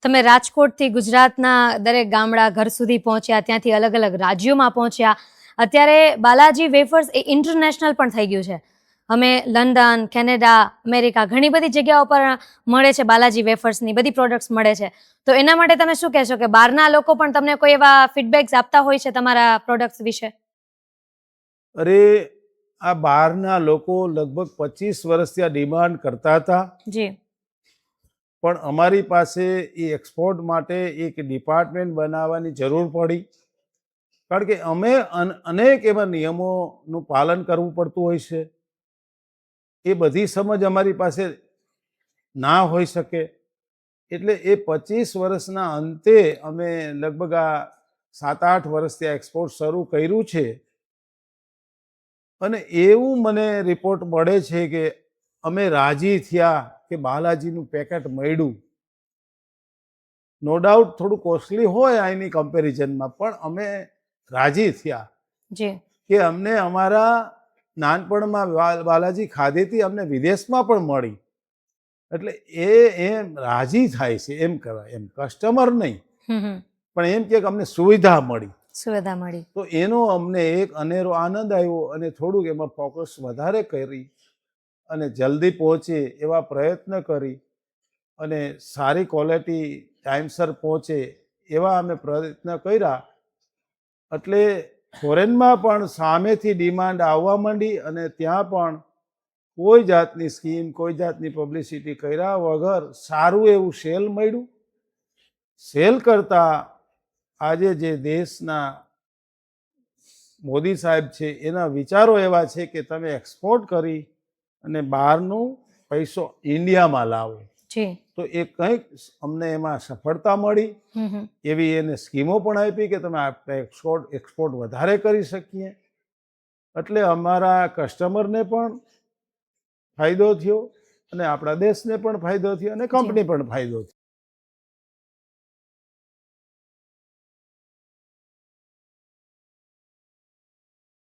તમે રાજકોટથી ગુજરાતના દરેક ગામડા ઘર સુધી પહોંચ્યા, ત્યાંથી અલગ અલગ રાજ્યોમાં પહોંચ્યા. અત્યારે બાલાજી વેફર્સ એ ઇન્ટરનેશનલ પણ થઈ ગયું છે. અમે લંડન, કેનેડા, અમેરિકા ઘણી બધી જગ્યાઓ પર મળે છે બાલાજી વેફર્સની બધી પ્રોડક્ટ્સ મળે છે. તો એના માટે તમે શું કહેશો કે બહારના લોકો પણ તમને કોઈ એવા ફીડબેક્સ આપતા હોય છે તમારા પ્રોડક્ટ્સ વિશે? અરે, આ બહારના લોકો લગભગ 25 વર્ષથી આ ડિમાન્ડ કરતા હતા, જી. પણ અમારી પાસે એ એક્સપોર્ટ માટે એક ડિપાર્ટમેન્ટ બનાવવાની જરૂર પડી. કારણ કે અમે અનેક એવા નિયમોનું પાલન કરવું પડતું હોય છે. એ બધી સમજ અમારી પાસે ના હોઈ શકે. એટલે એ 25 વર્ષના અંતે અમે લગભગ આ 7-8 વર્ષથી આ એક્સપોર્ટ શરૂ કર્યું છે. અને એવું મને રિપોર્ટ મળે છે કે અમે રાજી થયા કે બાલાજીનું પેકેટ મળ્યું. નો ડાઉટ થોડું કોસ્ટલી હોય આની કમ્પેરિઝનમાં, પણ અમે રાજી થયા જી. કે અમને અમારા નાનપણમાં બાલાજી ખાધીથી અમને વિદેશમાં પણ મળી. એટલે એમ રાજી થાય છે, એમ કહેવાય. એમ કસ્ટમર નહીં, પણ એમ કે અમને સુવિધા મળી. સુવિધા મળી. તો એનો અમને એક અનેરો આનંદ આવ્યો અને થોડુંક એમાં ફોકસ વધારે કરી અને જલ્દી પહોંચે એવા પ્રયત્ન કરી અને સારી ક્વોલિટી ટાઈમસર પહોંચે એવા અમે પ્રયત્ન કર્યા. એટલે ફોરેનમાં પણ સામેથી ડિમાન્ડ આવવા માંડી અને ત્યાં પણ કોઈ જાતની સ્કીમ, કોઈ જાતની પબ્લિસિટી કર્યા વગર સારું એવું સેલ મળ્યું. સેલ કરતાં આજે જે દેશના મોદી સાહેબ છે એના વિચારો એવા છે કે તમે એક્સપોર્ટ કરી અને બહારનું પૈસો ઇન્ડિયામાં લાવો. તો એ કંઈક અમને એમાં સફળતા મળી. એવી એને સ્કીમો પણ આપી કે તમે એક્સપોર્ટ વધારે કરી શકીએ. એટલે અમારા કસ્ટમરને પણ ફાયદો થયો અને આપણા દેશને પણ ફાયદો થયો અને કંપની પણ ફાયદો થયો.